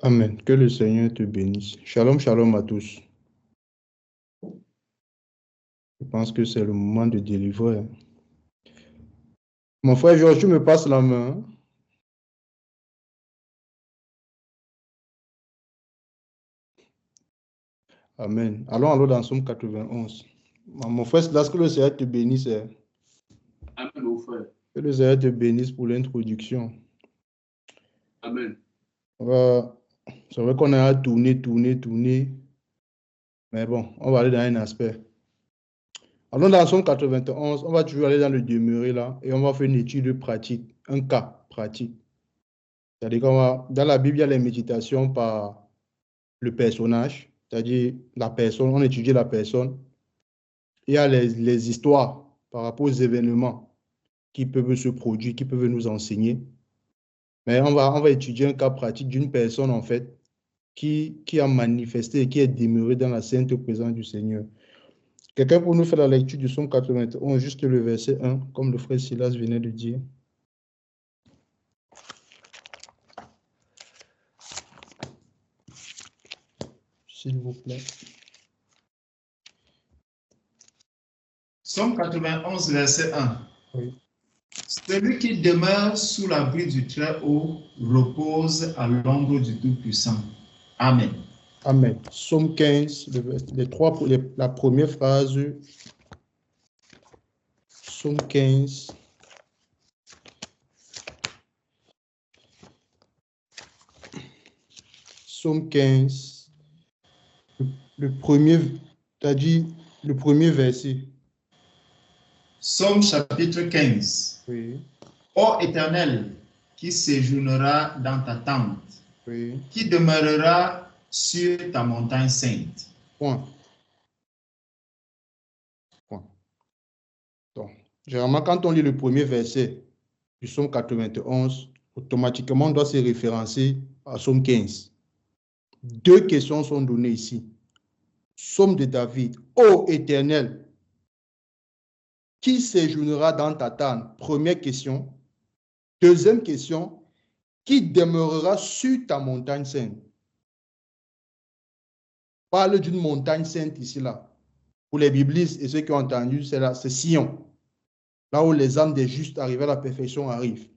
Amen. Que le Seigneur te bénisse. Shalom, shalom à tous. Je pense que c'est le moment de délivrer. Mon frère Georges, tu me passes la main. Amen. Allons dans Somme 91. Mon frère, c'est là que le Seigneur te bénisse. Amen, mon frère. Que le Seigneur te bénisse pour l'introduction. Amen. C'est vrai qu'on a tourné. Mais bon, on va aller dans un aspect. Allons dans Somme 91. On va toujours aller dans le demeurer là et on va faire une étude pratique, un cas pratique. C'est-à-dire dans la Bible, il y a les méditations par le personnage, c'est-à-dire la personne, on étudie la personne. Il y a les histoires par rapport aux événements qui peuvent se produire, qui peuvent nous enseigner. Mais on va étudier un cas pratique d'une personne, en fait, qui a manifesté et qui est demeurée dans la sainte présence du Seigneur. Quelqu'un pour nous faire la lecture du Psaume 91, juste le verset 1, comme le frère Silas venait de dire. S'il vous plaît. Psaume 91, verset 1. Oui. Celui qui demeure sous l'abri du Très-Haut repose à l'ombre du Tout-Puissant. Amen. Amen. Psaume 15, la première phrase. Psaume 15. Psaume 15. Le premier, c'est-à-dire le premier verset. Psaume chapitre 15. Oui. Ô Éternel, qui séjournera dans ta tente, Oui. qui demeurera sur ta montagne sainte. Point. Donc, généralement, quand on lit le premier verset du Psaume 91, automatiquement, on doit se référencer à Psaume 15. Deux questions sont données ici. Psaume de David. Ô Éternel, qui séjournera dans ta tente? Première question. Deuxième question. Qui demeurera sur ta montagne sainte? Parle d'une montagne sainte ici, là. Pour les biblistes et ceux qui ont entendu, c'est Sion. Là où les âmes des justes arrivés à la perfection arrivent.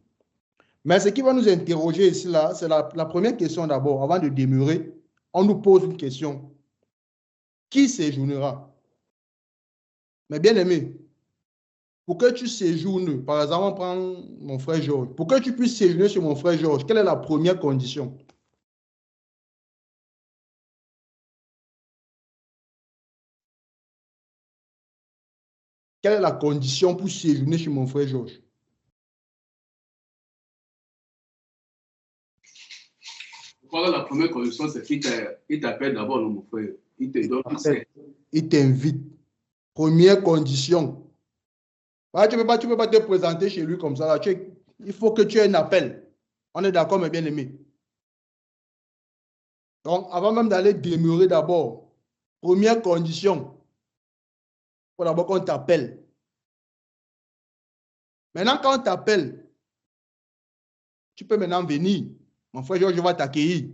Mais ce qui va nous interroger ici, là, c'est la première question d'abord. Avant de demeurer, on nous pose une question. Qui séjournera? Mais bien aimé, pour que tu séjournes, par exemple, on prend mon frère Georges. Pour que tu puisses séjourner sur mon frère Georges, quelle est la première condition? Quelle est la condition pour séjourner chez mon frère Georges? Voilà, la première condition, c'est qu'il t'appelle d'abord, mon frère. Il te donne accès. Il t'invite. Première condition. Ah, tu ne peux pas te présenter chez lui comme ça. Là. Il faut que tu aies un appel. On est d'accord, mes bien-aimés. Donc, avant même d'aller demeurer d'abord, première condition, il faut d'abord qu'on t'appelle. Maintenant, quand on t'appelle, tu peux maintenant venir. Mon frère Georges, je vais t'accueillir.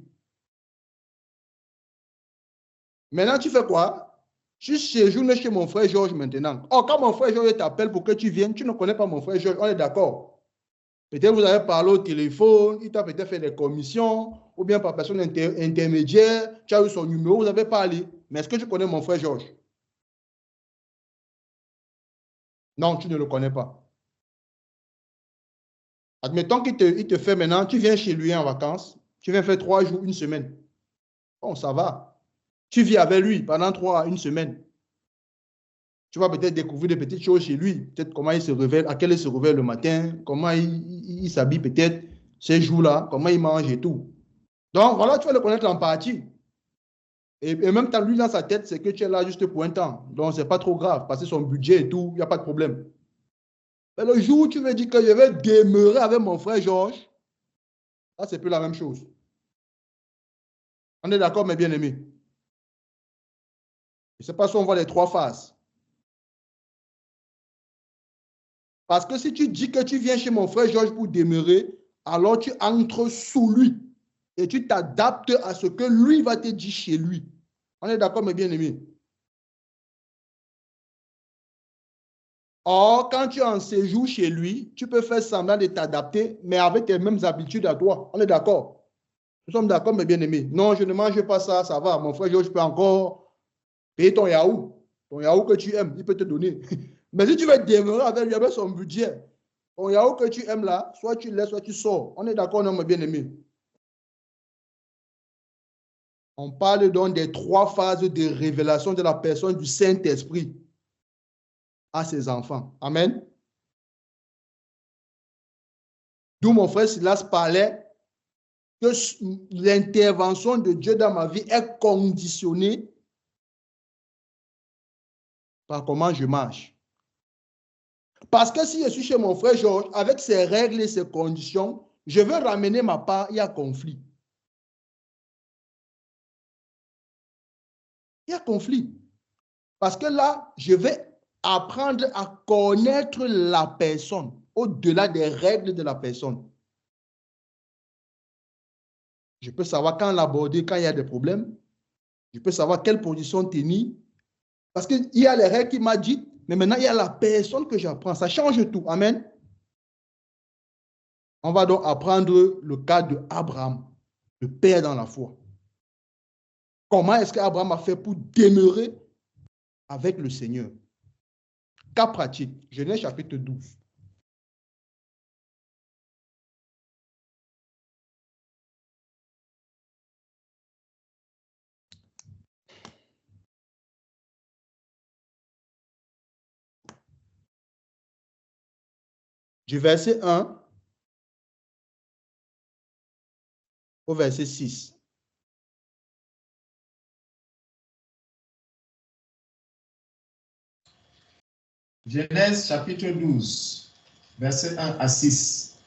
Maintenant, tu fais quoi? Tu séjournes chez mon frère Georges maintenant. Oh, quand mon frère Georges t'appelle pour que tu viennes, tu ne connais pas mon frère Georges, on est d'accord. Peut-être vous avez parlé au téléphone, il t'a peut-être fait des commissions, ou bien par personne intermédiaire, tu as eu son numéro, vous avez parlé. Mais est-ce que tu connais mon frère Georges? Non, tu ne le connais pas. Admettons qu'il te fait maintenant, tu viens chez lui en vacances, tu viens faire 3 jours, 1 semaine. Bon, ça va. Tu vis avec lui pendant 1 semaine. Tu vas peut-être découvrir des petites choses chez lui. Peut-être comment il se réveille, à quelle heure il se réveille le matin, comment il s'habille peut-être ces jours-là, comment il mange et tout. Donc, voilà, tu vas le connaître en partie. Et même lui, dans sa tête, c'est que tu es là juste pour un temps. Donc, ce n'est pas trop grave, parce que son budget et tout, il n'y a pas de problème. Mais le jour où tu me dis que je vais demeurer avec mon frère Georges, là, c'est plus la même chose. On est d'accord, mes bien-aimés? Je ne sais pas si on voit les 3 phases. Parce que si tu dis que tu viens chez mon frère Georges pour demeurer, alors tu entres sous lui. et tu t'adaptes à ce que lui va te dire chez lui. On est d'accord, mes bien-aimés? Or, quand tu es en séjour chez lui, tu peux faire semblant de t'adapter, mais avec tes mêmes habitudes à toi. On est d'accord? Nous sommes d'accord, mes bien-aimés? Non, je ne mange pas ça, ça va. Mon frère Georges peut encore payer ton yaourt. Ton yaourt que tu aimes, il peut te donner. Mais si tu veux demeurer avec lui, avec son budget, ton yaourt que tu aimes là, soit tu laisses, soit tu sors. On est d'accord, non, mes bien-aimés? On parle donc des 3 phases de révélation de la personne du Saint-Esprit à ses enfants. Amen. D'où mon frère Silas parlait que l'intervention de Dieu dans ma vie est conditionnée par comment je marche. Parce que si je suis chez mon frère Georges, avec ses règles et ses conditions, je veux ramener ma part, il y a conflit. Il y a conflit. Parce que là, je vais apprendre à connaître la personne au-delà des règles de la personne. Je peux savoir quand l'aborder, quand il y a des problèmes. Je peux savoir quelle position tenir. Parce qu'il y a les règles qu'il m'a dites, mais maintenant, il y a la personne que j'apprends. Ça change tout. Amen. On va donc apprendre le cas d'Abraham, le père dans la foi. Comment est-ce qu'Abraham a fait pour demeurer avec le Seigneur? Cas pratique, Genèse chapitre 12. Du verset 1 au verset 6. Genèse chapitre 12, verset 1 à 6.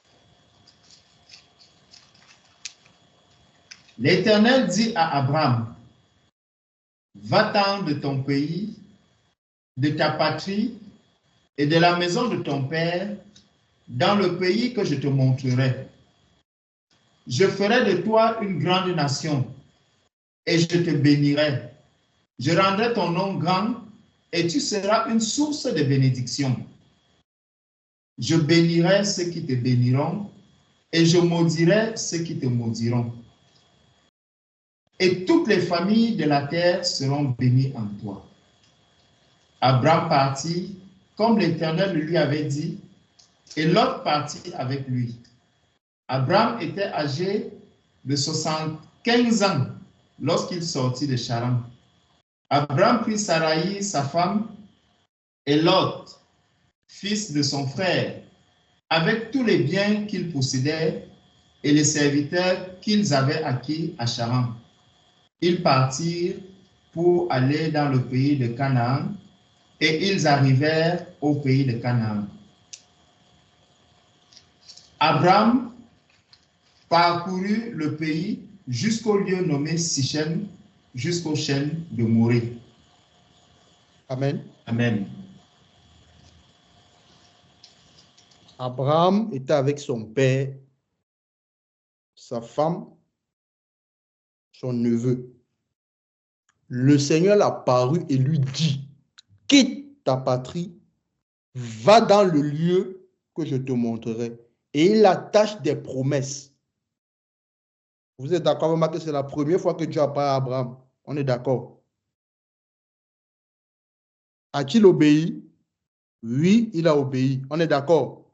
L'Éternel dit à Abraham, va-t'en de ton pays, de ta patrie et de la maison de ton père, dans le pays que je te montrerai. Je ferai de toi une grande nation et je te bénirai. Je rendrai ton nom grand et tu seras une source de bénédiction. Je bénirai ceux qui te béniront et je maudirai ceux qui te maudiront. Et toutes les familles de la terre seront bénies en toi. Abraham partit comme l'Éternel le lui avait dit, et Lot partit avec lui. Abraham était âgé de 75 ans lorsqu'il sortit de Charan. Abraham prit Saraï, sa femme, et Lot, fils de son frère, avec tous les biens qu'ils possédaient et les serviteurs qu'ils avaient acquis à Charan. Ils partirent pour aller dans le pays de Canaan, et ils arrivèrent au pays de Canaan. Abraham parcourut le pays jusqu'au lieu nommé Sichem, jusqu'aux chênes de Morée. Amen. Amen. Abraham était avec son père, sa femme, son neveu. Le Seigneur l'a paru et lui dit, quitte ta patrie, va dans le lieu que je te montrerai. Et il attache des promesses. Vous êtes d'accord avec moi que c'est la première fois que Dieu a parlé à Abraham? On est d'accord. A-t-il obéi? Oui, il a obéi. On est d'accord.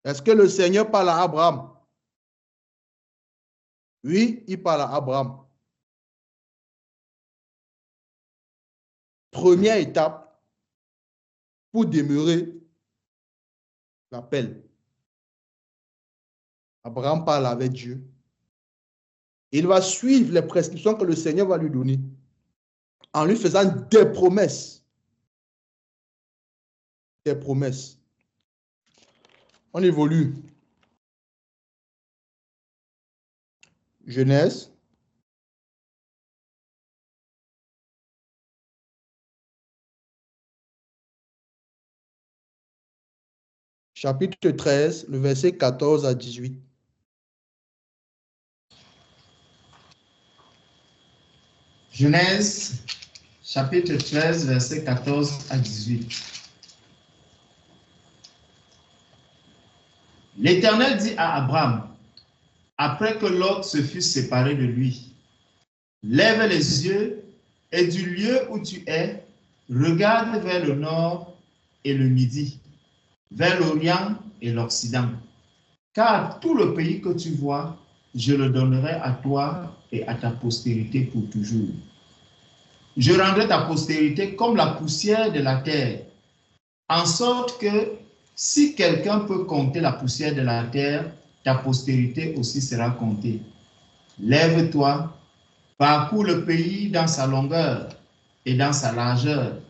Est-ce que le Seigneur parle à Abraham? Oui, il parle à Abraham. Première étape pour demeurer, l'appel. Abraham parle avec Dieu. Il va suivre les prescriptions que le Seigneur va lui donner en lui faisant des promesses. Des promesses. On évolue. Genèse. Chapitre 13, le verset 14 à 18. Genèse, chapitre 13, versets 14 à 18. L'Éternel dit à Abraham, après que Lot se fut séparé de lui, « Lève les yeux et du lieu où tu es, regarde vers le nord et le midi, vers l'Orient et l'Occident. Car tout le pays que tu vois, je le donnerai à toi et à ta postérité pour toujours. Je rendrai ta postérité comme la poussière de la terre, en sorte que si quelqu'un peut compter la poussière de la terre, ta postérité aussi sera comptée. Lève-toi, parcours le pays dans sa longueur et dans sa largeur,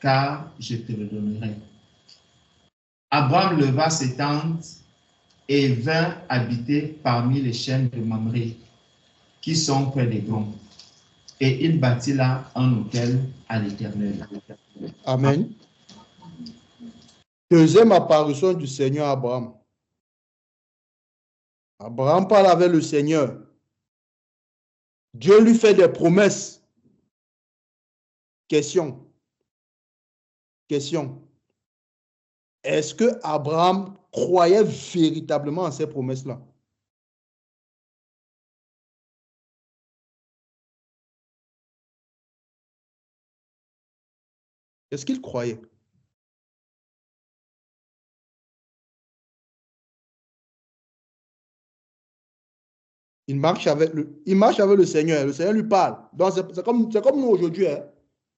car je te le donnerai. » Abraham leva ses tentes et vint habiter parmi les chênes de Mamré, qui sont près d'Hébron. Et il bâtit là un autel à l'Éternel. Amen. Deuxième apparition du Seigneur à Abraham. Abraham parle avec le Seigneur. Dieu lui fait des promesses. Question. Est-ce que Abraham croyait véritablement en ces promesses-là? Est-ce qu'il croyait? Il marche avec le Seigneur. Le Seigneur lui parle. Donc, c'est comme nous aujourd'hui. Hein.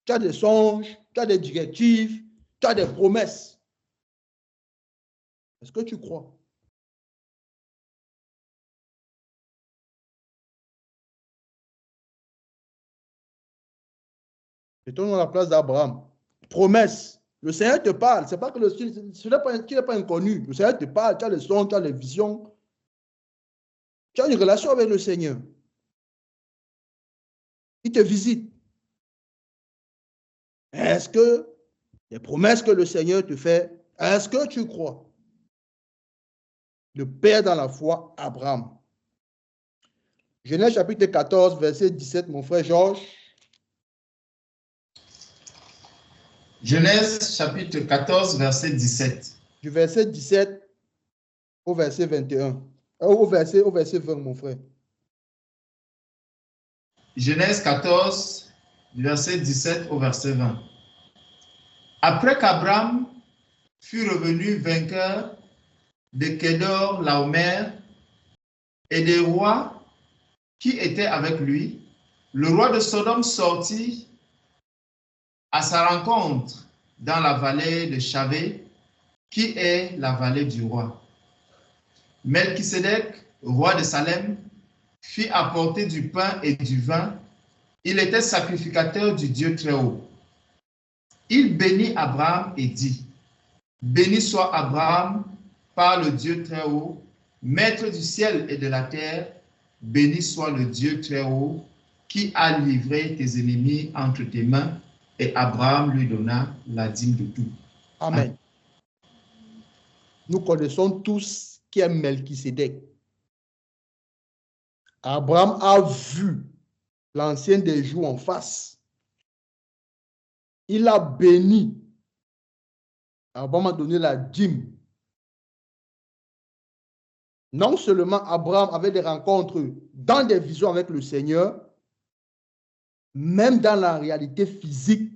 Tu as des songes, tu as des directives, tu as des promesses. Est-ce que tu crois? Mettons-nous à la place d'Abraham. Promesse. Le Seigneur te parle. C'est pas que tu n'es pas inconnu. Le Seigneur te parle. Tu as les songes, tu as les visions. Tu as une relation avec le Seigneur. Il te visite. Est-ce que les promesses que le Seigneur te fait, est-ce que tu crois? Le Père dans la foi, Abraham. Genèse chapitre 14, verset 17, mon frère Georges. Genèse chapitre 14, verset 17. Du verset 17 au verset 21. Au verset 20, mon frère. Genèse 14, verset 17 au verset 20. Après qu'Abraham fut revenu vainqueur de Kédor Laomer et des rois qui étaient avec lui, le roi de Sodome sortit à sa rencontre dans la vallée de Chavé, qui est la vallée du roi. Melchisédek, roi de Salem, fit apporter du pain et du vin. Il était sacrificateur du Dieu Très-Haut. Il bénit Abraham et dit, « Béni soit Abraham par le Dieu Très-Haut, maître du ciel et de la terre. Béni soit le Dieu Très-Haut qui a livré tes ennemis entre tes mains. » Et Abraham lui donna la dîme de tout. Amen. Nous connaissons tous qui est Melchisédek. Abraham a vu l'ancien des jours en face. Il a béni. Abraham a donné la dîme. Non seulement Abraham avait des rencontres dans des visions avec le Seigneur, même dans la réalité physique,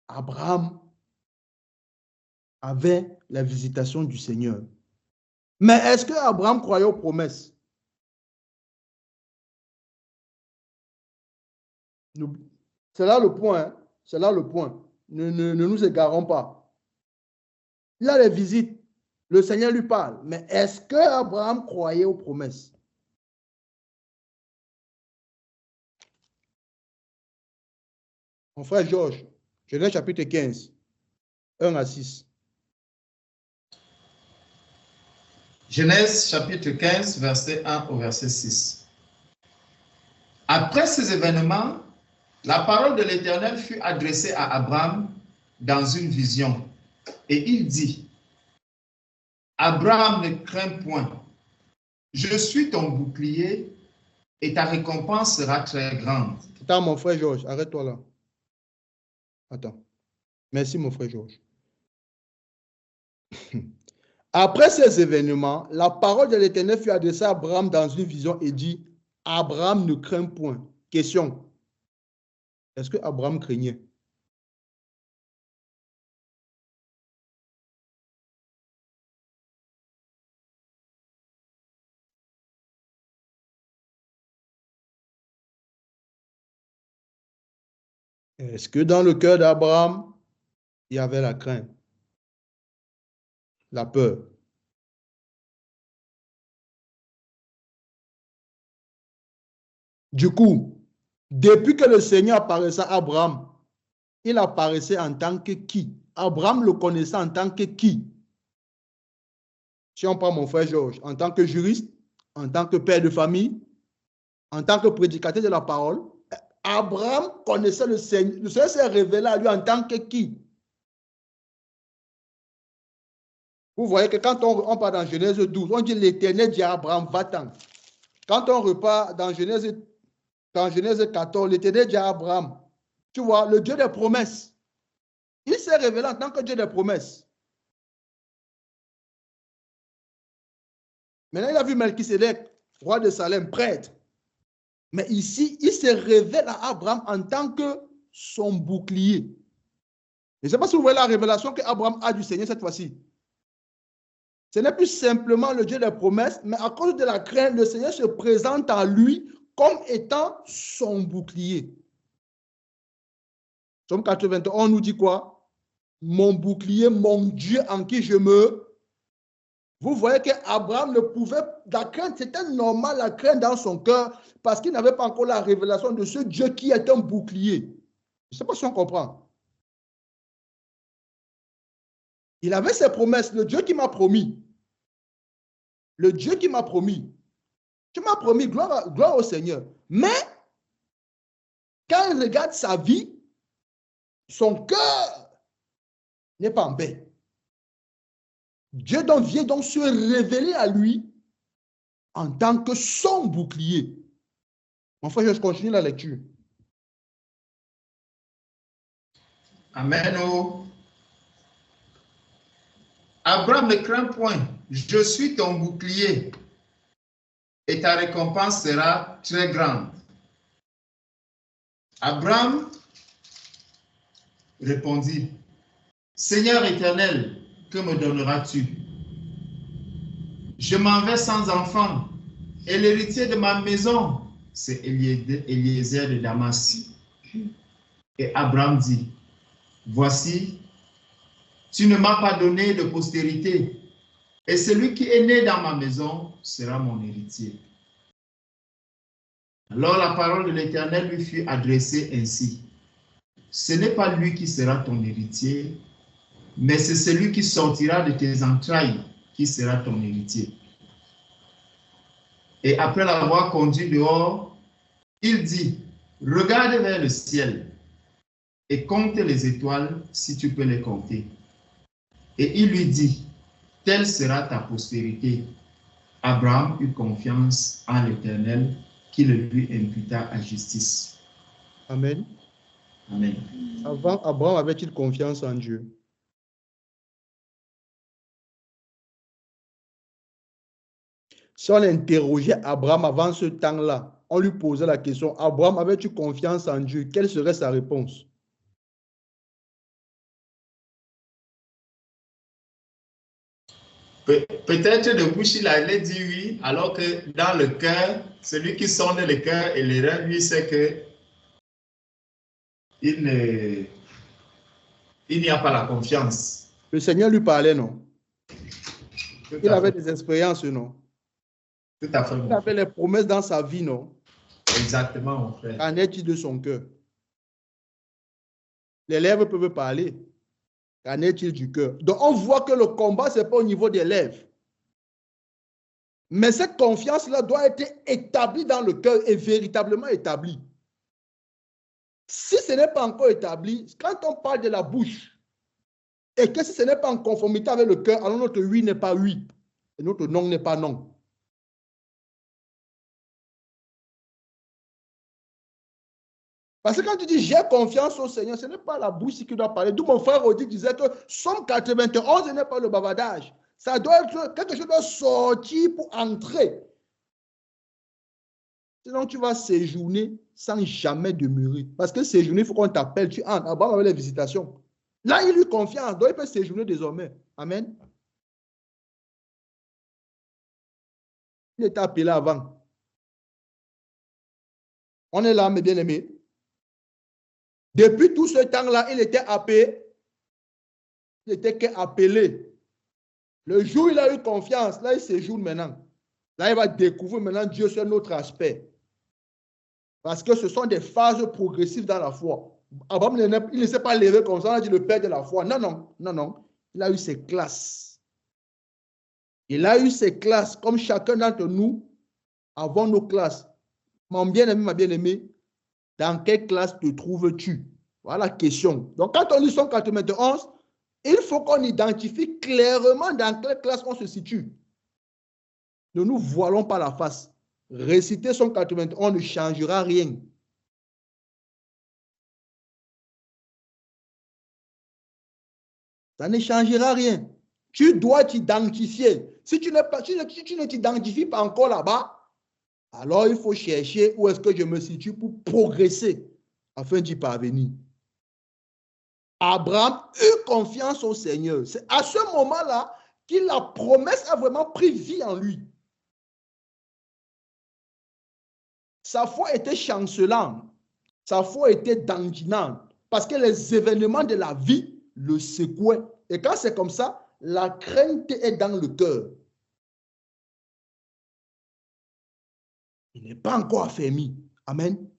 Abraham avait la visitation du Seigneur. Mais est-ce que Abraham croyait aux promesses? C'est là le point. Hein? C'est là le point. Ne nous égarons pas. Il a les visites. Le Seigneur lui parle. Mais est-ce que Abraham croyait aux promesses? Mon frère Georges, Genèse chapitre 15, 1 à 6. Genèse chapitre 15, verset 1 au verset 6. Après ces événements, la parole de l'Éternel fut adressée à Abraham dans une vision. Et il dit, « Abraham, ne crains point, je suis ton bouclier et ta récompense sera très grande. Attends, mon frère Georges, arrête-toi là. Attends. Merci, mon frère Georges. Après ces événements, la parole de l'Éternel fut adressée à Abraham dans une vision et dit, Abraham ne craint point. Question. Est-ce que Abraham craignait? Est-ce que dans le cœur d'Abraham, il y avait la crainte, la peur? Du coup, depuis que le Seigneur apparaissait à Abraham, il apparaissait en tant que qui? Abraham le connaissait en tant que qui? Si on prend mon frère Georges, en tant que juriste, en tant que père de famille, en tant que prédicateur de la parole, Abraham connaissait le Seigneur. Le Seigneur s'est révélé à lui en tant que qui? Vous voyez que quand on part dans Genèse 12, on dit l'Éternel dit à Abraham, va-t'en. Quand on repart dans Genèse 14, l'Éternel dit à Abraham, tu vois, le Dieu des promesses. Il s'est révélé en tant que Dieu des promesses. Maintenant, il a vu Melchisédek, roi de Salem, prêtre. Mais ici, il se révèle à Abraham en tant que son bouclier. Je ne sais pas si vous voyez la révélation qu'Abraham a du Seigneur cette fois-ci. Ce n'est plus simplement le Dieu des promesses, mais à cause de la crainte, le Seigneur se présente à lui comme étant son bouclier. Somme 81, on nous dit quoi? Mon bouclier, mon Dieu en qui je me... Vous voyez qu'Abraham ne pouvait... La crainte, c'était normal, la crainte dans son cœur, parce qu'il n'avait pas encore la révélation de ce Dieu qui est un bouclier. Je ne sais pas si on comprend. Il avait ses promesses, le Dieu qui m'a promis. Le Dieu qui m'a promis. Tu m'as promis, gloire au Seigneur. Mais, quand il regarde sa vie, son cœur n'est pas en paix. Dieu vient donc se révéler à lui en tant que son bouclier. Mon frère, je continue la lecture. Amen. Abraham ne craint point. Je suis ton bouclier et ta récompense sera très grande. Abraham répondit, Seigneur éternel, que me donneras-tu? Je m'en vais sans enfant et l'héritier de ma maison, c'est Eliezer de Damas. Et Abraham dit, voici, tu ne m'as pas donné de postérité, et celui qui est né dans ma maison sera mon héritier. Alors la parole de l'Éternel lui fut adressée ainsi. Ce n'est pas lui qui sera ton héritier, mais c'est celui qui sortira de tes entrailles qui sera ton héritier. Et après l'avoir conduit dehors, il dit, regarde vers le ciel et compte les étoiles si tu peux les compter. Et il lui dit, telle sera ta postérité. Abraham eut confiance en l'Éternel qui le lui imputa à justice. Amen. Amen. Avant, Abraham avait-il confiance en Dieu? Si on interrogeait Abraham avant ce temps-là, on lui posait la question, Abraham, avais-tu confiance en Dieu? Quelle serait sa réponse? Peut-être de bouche, il allait dire oui, alors que dans le cœur, celui qui sonde le cœur et les reins, lui, sait que il n'y a pas la confiance. Le Seigneur lui parlait, non? Il avait fait. des expériences, non? Tout à fait. Il avait les promesses dans sa vie, non? Exactement, mon frère. Qu'en est-il de son cœur? Les lèvres peuvent parler. Qu'en est-il du cœur? Donc, on voit que le combat, ce n'est pas au niveau des lèvres. Mais cette confiance-là doit être établie dans le cœur et véritablement établie. Si ce n'est pas encore établi, quand on parle de la bouche, et que si ce n'est pas en conformité avec le cœur, alors notre oui n'est pas oui, et notre non n'est pas non. Parce que quand tu dis j'ai confiance au Seigneur, ce n'est pas la bouche qui doit parler. D'où mon frère Audi disait que Somme 91 ce n'est pas le bavardage. Ça doit être quelque chose doit sortir pour entrer. Sinon, tu vas séjourner sans jamais demeurer. Parce que séjourner, il faut qu'on t'appelle, tu entres. Abraham avait les visitations. Là, il eut confiance, donc il peut séjourner désormais. Amen. Il était appelé avant. On est là, mes bien-aimés. Depuis tout ce temps-là, il était appelé. Il était qu'appelé. Le jour où il a eu confiance, là, il séjourne maintenant. Là, il va découvrir maintenant Dieu sur un autre aspect. Parce que ce sont des phases progressives dans la foi. Abraham, il ne s'est pas levé comme ça, on a dit le père de la foi. Non, non, non, non. Il a eu ses classes. Il a eu ses classes, comme chacun d'entre nous avons nos classes. Mon bien-aimé, ma bien-aimée, dans quelle classe te trouves-tu? Voilà la question. Donc, quand on lit Somme 91, il faut qu'on identifie clairement dans quelle classe on se situe. Ne nous voilons pas la face. Réciter Somme 91 ne changera rien. Ça ne changera rien. Tu dois t'identifier. Si tu ne t'identifies pas encore là-bas, alors il faut chercher où est-ce que je me situe pour progresser afin d'y parvenir. Abraham eut confiance au Seigneur. C'est à ce moment-là que la promesse a vraiment pris vie en lui. Sa foi était chancelante. Sa foi était danginante. Parce que les événements de la vie le secouaient. Et quand c'est comme ça, la crainte est dans le cœur. Il n'est pas encore affermi. Amen.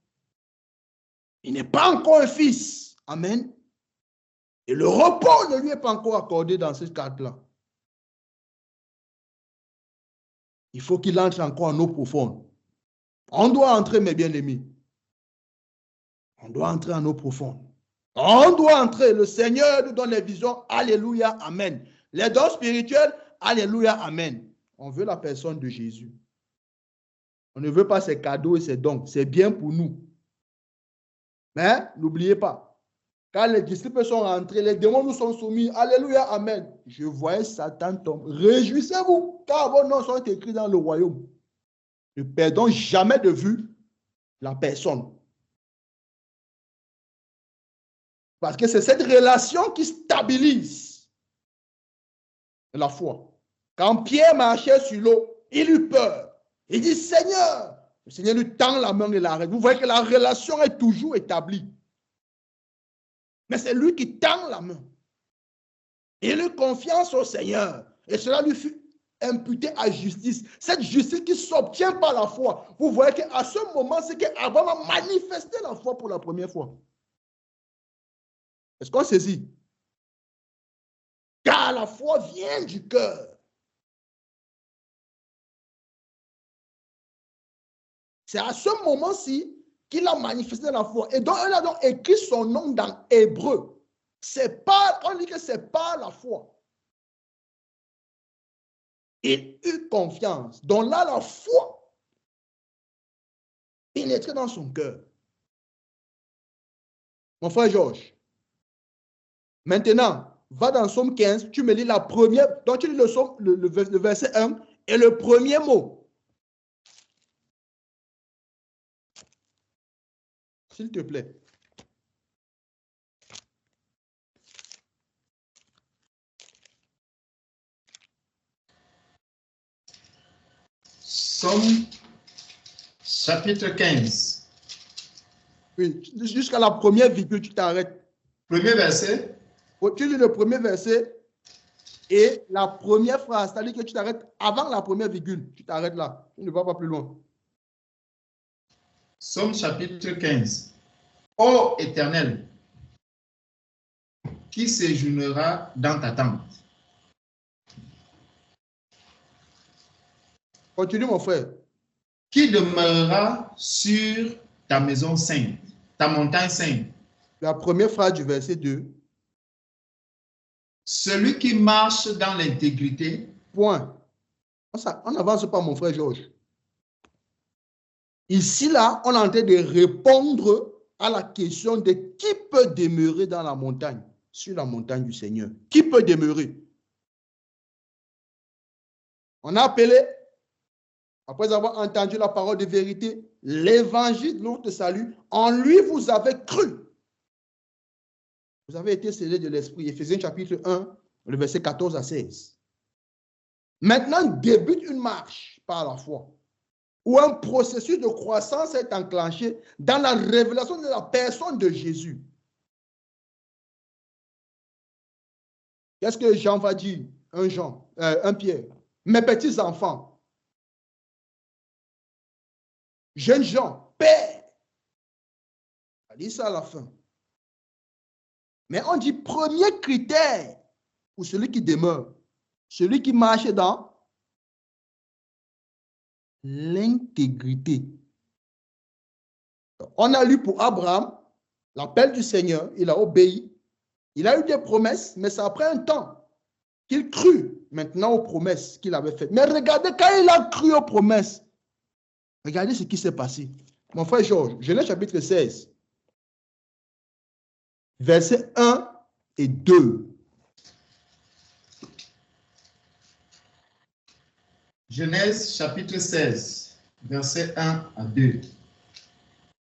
Il n'est pas encore un fils. Amen. Et le repos ne lui est pas encore accordé dans ce cadre-là. Il faut qu'il entre encore en eau profonde. On doit entrer, mes bien-aimés. On doit entrer en eau profonde. On doit entrer. Le Seigneur nous donne les visions. Alléluia, amen. Les dons spirituels, alléluia, amen. On veut la personne de Jésus. On ne veut pas ses cadeaux et ses dons. C'est bien pour nous. Mais n'oubliez pas, quand les disciples sont rentrés, les démons nous sont soumis. Alléluia, amen. Je voyais Satan tomber. Réjouissez-vous, car vos noms sont écrits dans le royaume. Ne perdons jamais de vue la personne. Parce que c'est cette relation qui stabilise la foi. Quand Pierre marchait sur l'eau, il eut peur. Il dit, Seigneur, le Seigneur lui tend la main et l'arrête. Vous voyez que la relation est toujours établie. Mais c'est lui qui tend la main. Il eut confiance au Seigneur. Et cela lui fut imputé à justice. Cette justice qui s'obtient par la foi. Vous voyez qu'à ce moment, c'est qu'Abraham a manifesté la foi pour la première fois. Est-ce qu'on saisit? Car la foi vient du cœur. C'est à ce moment-ci qu'il a manifesté la foi. Et donc, il a donc écrit son nom dans Hébreu. C'est pas, on dit que c'est pas la foi. Il eut confiance. Donc là, la foi pénétrait dans son cœur. Mon frère Georges, maintenant, va dans Somme 15, tu me lis la première, donc tu lis le verset 1 et le premier mot. S'il te plaît. Somme, chapitre 15. Oui, jusqu'à la première virgule, tu t'arrêtes. Premier verset. Tu lis le premier verset et la première phrase, c'est-à-dire que tu t'arrêtes avant la première virgule. Tu t'arrêtes là. Tu ne vas pas plus loin. Somme chapitre 15. Ô Éternel, qui séjournera dans ta tente? Continue, mon frère. Qui demeurera sur ta maison sainte, ta montagne sainte? La première phrase du verset 2. Celui qui marche dans l'intégrité. Point. On n'avance pas, mon frère Georges. Ici, là, on est en train de répondre à la question de qui peut demeurer dans la montagne, sur la montagne du Seigneur. Qui peut demeurer? On a appelé, après avoir entendu la parole de vérité, l'évangile de notre salut, en lui vous avez cru. Vous avez été scellés de l'Esprit. Éphésiens chapitre 1, le verset 14 à 16. Maintenant débute une marche par la foi, où un processus de croissance est enclenché dans la révélation de la personne de Jésus. Qu'est-ce que Jean va dire? Un Pierre. Mes petits enfants, jeunes gens, père. On dit ça à la fin. Mais on dit premier critère pour celui qui demeure, celui qui marche dans l'intégrité. On a lu pour Abraham l'appel du Seigneur, il a obéi, il a eu des promesses, mais ça a pris un temps qu'il crut maintenant aux promesses qu'il avait faites. Mais regardez, quand il a cru aux promesses, regardez ce qui s'est passé. Mon frère Georges, Genèse chapitre 16, versets 1 et 2. Genèse chapitre 16, versets 1 à 2.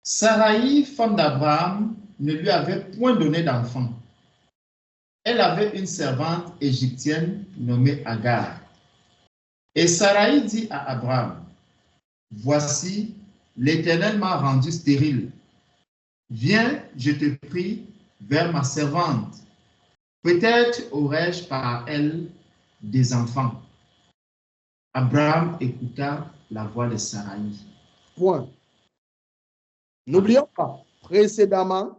Saraï, femme d'Abraham, ne lui avait point donné d'enfant. Elle avait une servante égyptienne nommée Agar. Et Saraï dit à Abraham, « Voici, l'Éternel m'a rendu stérile. Viens, je te prie, vers ma servante. Peut-être aurais-je par elle des enfants. » Abraham écouta la voix de Saraï. Point. N'oublions pas, précédemment,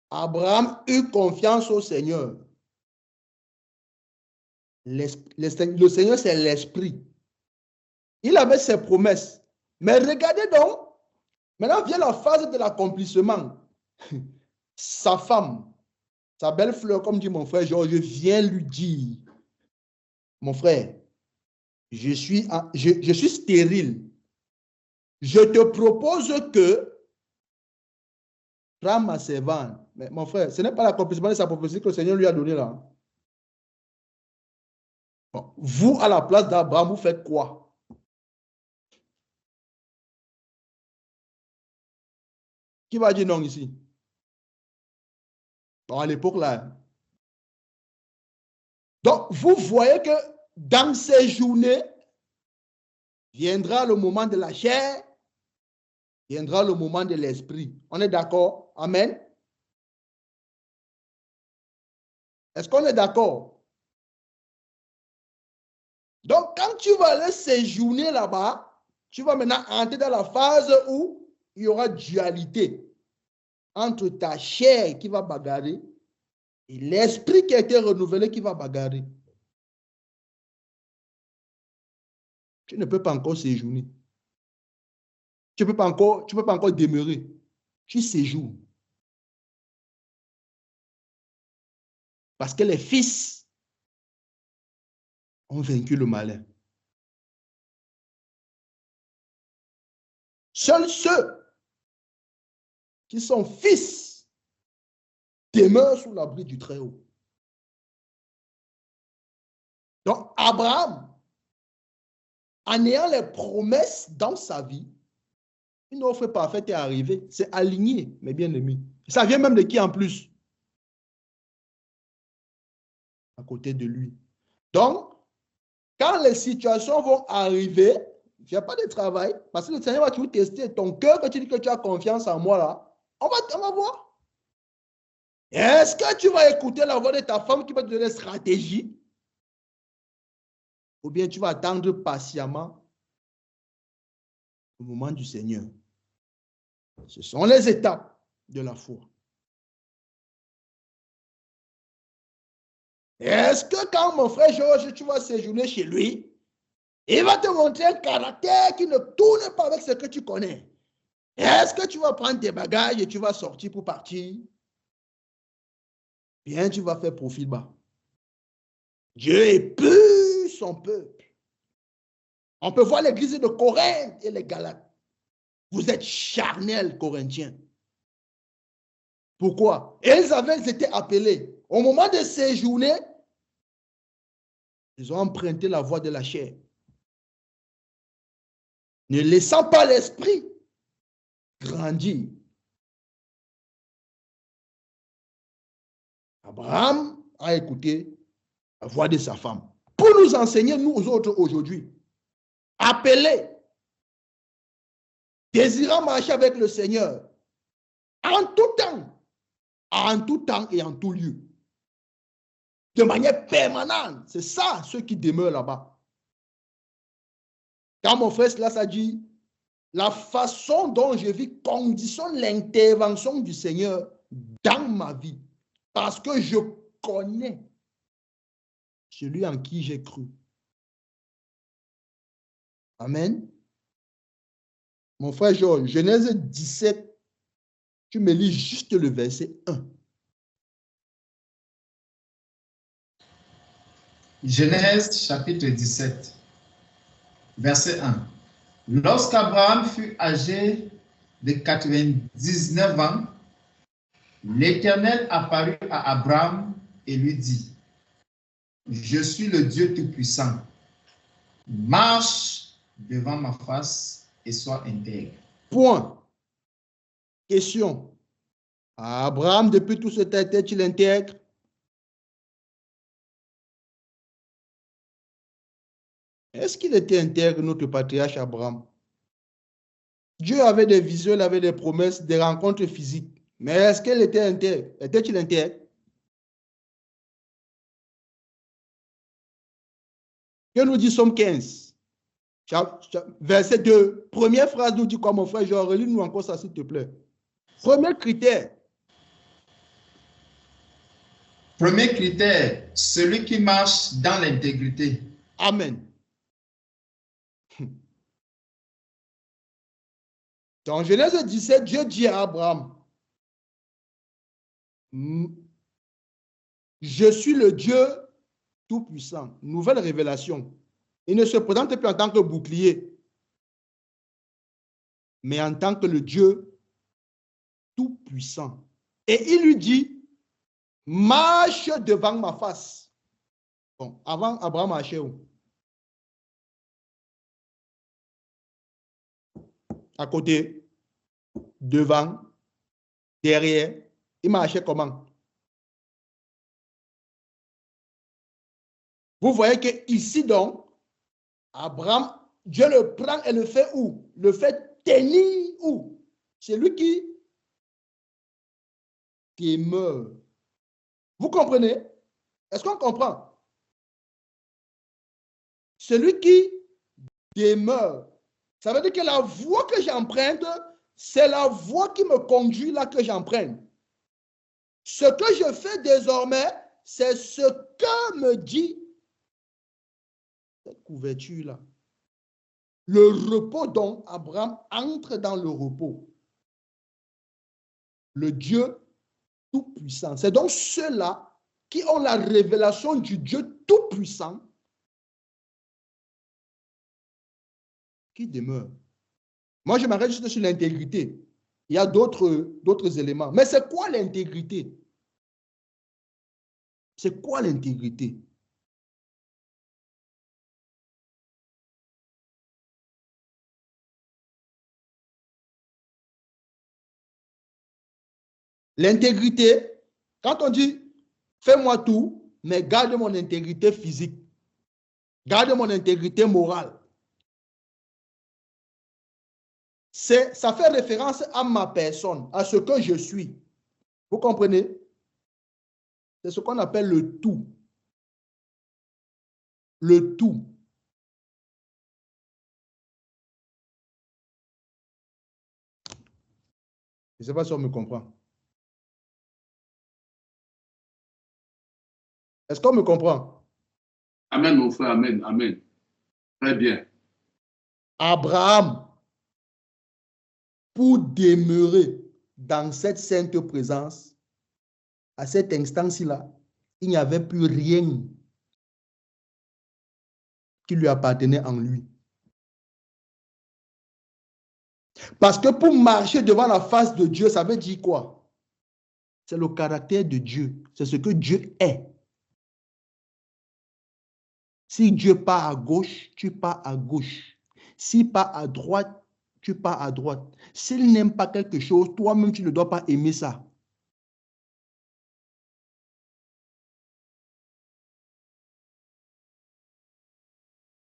Abraham eut confiance au Seigneur. Le Seigneur, c'est l'Esprit. Il avait ses promesses. Mais regardez donc, maintenant vient la phase de l'accomplissement. Sa femme, sa belle fleur, comme dit mon frère Georges, vient lui dire, mon frère, je suis stérile. Je te propose que prends ma servante. Mais mon frère, ce n'est pas l'accomplissement de sa prophétie que le Seigneur lui a donné là. Bon, vous, à la place d'Abraham, vous faites quoi? Qui va dire non ici? Bon, à l'époque là. Donc, vous voyez que dans ces journées, viendra le moment de la chair, viendra le moment de l'esprit. On est d'accord? Amen. Est-ce qu'on est d'accord? Donc, quand tu vas aller séjourner là-bas, tu vas maintenant entrer dans la phase où il y aura dualité entre ta chair qui va bagarrer et l'esprit qui a été renouvelé qui va bagarrer. Tu ne peux pas encore séjourner. Tu ne peux pas encore demeurer. Tu séjournes. Parce que les fils ont vaincu le malin. Seuls ceux qui sont fils demeurent sous l'abri du Très-Haut. Donc, Abraham, en ayant les promesses dans sa vie, une offre parfaite est arrivée. C'est aligné, mes bien-aimés. Ça vient même de qui en plus? À côté de lui. Donc, quand les situations vont arriver, il n'y a pas de travail, parce que le Seigneur va toujours tester ton cœur, que tu dis que tu as confiance en moi là. On va voir. Est-ce que tu vas écouter la voix de ta femme qui va te donner stratégie? Ou bien tu vas attendre patiemment au moment du Seigneur? Ce sont les étapes de la foi. Est-ce que quand mon frère Georges, tu vas séjourner chez lui, il va te montrer un caractère qui ne tourne pas avec ce que tu connais? Est-ce que tu vas prendre tes bagages et tu vas sortir pour partir? Bien, tu vas faire profil bas. Dieu épure son peuple. On peut voir l'église de Corinthe et les Galates. Vous êtes charnels, Corinthiens. Pourquoi? Ils avaient été appelés. Au moment de séjourner, ils ont emprunté la voie de la chair. Ne laissant pas l'esprit grandir. Abraham a écouté la voix de sa femme. Pour nous enseigner, nous autres aujourd'hui, appelés, désirant marcher avec le Seigneur, en tout temps et en tout lieu, de manière permanente. C'est ça, ceux qui demeurent là-bas. Quand mon frère Silas a dit, la façon dont je vis conditionne l'intervention du Seigneur dans ma vie, parce que je connais celui en qui j'ai cru. Amen. Mon frère Georges, Genèse 17, tu me lis juste le verset 1. Genèse chapitre 17, verset 1. Lorsqu'Abraham fut âgé de 99 ans, l'Éternel apparut à Abraham et lui dit, « Je suis le Dieu Tout-Puissant. Marche devant ma face et sois intègre. » Point. Question. Abraham, depuis tout ce temps, était-il intègre? Est-ce qu'il était intègre, notre patriarche Abraham? Dieu avait des visions, il avait des promesses, des rencontres physiques. Mais est-ce qu'il était intègre? Était-il intègre? Que nous dit Somme 15? Verset 2. Première phrase nous dit quoi, mon frère? Relis-nous encore ça, s'il te plaît. Premier critère. Premier critère, celui qui marche dans l'intégrité. Amen. Dans Genèse 17, Dieu dit à Abraham, je suis le Dieu Tout-Puissant. Nouvelle révélation. Il ne se présente plus en tant que bouclier, mais en tant que le Dieu Tout-Puissant. Et il lui dit, marche devant ma face. Bon, avant, Abraham marchait où? À côté, devant, derrière. Il marchait comment? Vous voyez que ici donc, Abraham, Dieu le prend et le fait où? Le fait tenir où? C'est lui qui demeure. Vous comprenez? Est-ce qu'on comprend? Celui qui demeure. Ça veut dire que la voie que j'emprunte, c'est la voie qui me conduit là que j'emprunte. Ce que je fais désormais, c'est ce que me dit cette couverture-là. Le repos dont Abraham entre dans le repos. Le Dieu Tout-Puissant. C'est donc ceux-là qui ont la révélation du Dieu Tout-Puissant qui demeure. Moi, je m'arrête juste sur l'intégrité. Il y a d'autres éléments. Mais c'est quoi l'intégrité? C'est quoi l'intégrité? L'intégrité, quand on dit fais-moi tout, mais garde mon intégrité physique, garde mon intégrité morale. Ça fait référence à ma personne, à ce que je suis. Vous comprenez? C'est ce qu'on appelle le tout. Le tout. Je ne sais pas si on me comprend. Est-ce qu'on me comprend? Amen, mon frère, amen, amen. Très bien. Abraham, pour demeurer dans cette sainte présence, à cet instant-ci-là, il n'y avait plus rien qui lui appartenait en lui. Parce que pour marcher devant la face de Dieu, ça veut dire quoi? C'est le caractère de Dieu. C'est ce que Dieu est. Si Dieu part à gauche, tu pars à gauche. S'il part à droite, tu pars à droite. S'il n'aime pas quelque chose, toi-même, tu ne dois pas aimer ça.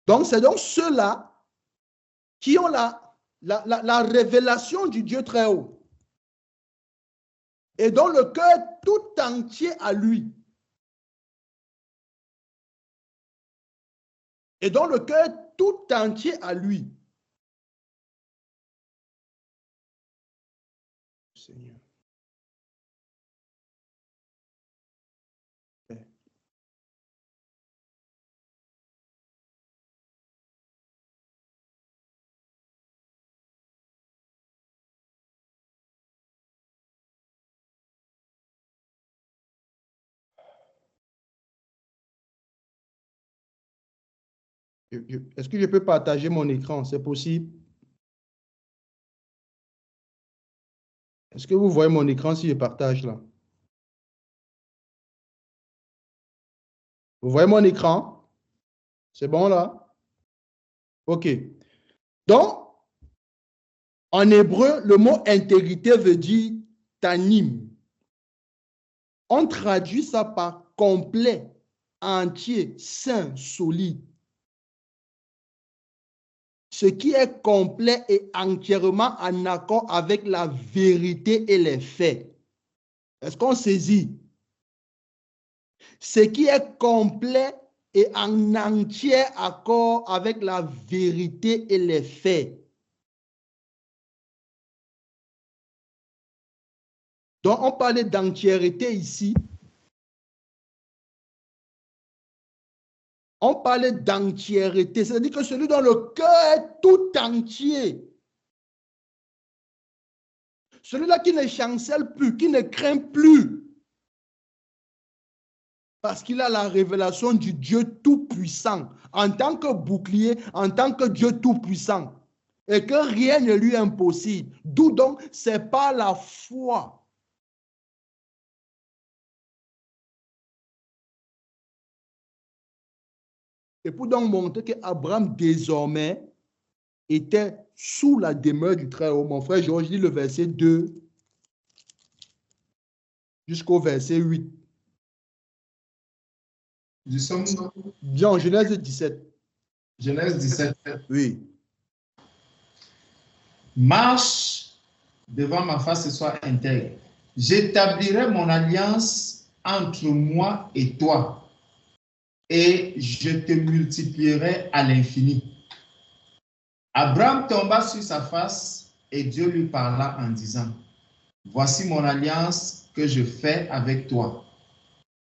Donc, c'est donc ceux-là qui ont la révélation du Dieu très haut et dont le cœur tout entier à lui. Et dont le cœur tout entier à lui. Seigneur. Est-ce que je peux partager mon écran? C'est possible? Est-ce que vous voyez mon écran si je partage là? Vous voyez mon écran? C'est bon là? OK. Donc, en hébreu, le mot intégrité veut dire tanim. On traduit ça par complet, entier, sain, solide. Ce qui est complet et entièrement en accord avec la vérité et les faits. Est-ce qu'on saisit? Ce qui est complet et en entier accord avec la vérité et les faits. Donc, on parlait d'entièreté ici. On parlait d'entièreté, c'est-à-dire que celui dont le cœur est tout entier. Celui-là qui ne chancelle plus, qui ne craint plus. Parce qu'il a la révélation du Dieu tout-puissant, en tant que bouclier, en tant que Dieu tout-puissant. Et que rien ne lui est impossible. D'où donc, c'est pas la foi. Et pour donc montrer qu'Abraham désormais était sous la demeure du Très-Haut. Mon frère Georges lit le verset 2 jusqu'au verset 8. Nous sommes Bien, Genèse 17. Genèse 17. Oui. Marche devant ma face et sois intègre. J'établirai mon alliance entre moi et toi, et je te multiplierai à l'infini. Abraham tomba sur sa face et Dieu lui parla en disant, voici mon alliance que je fais avec toi.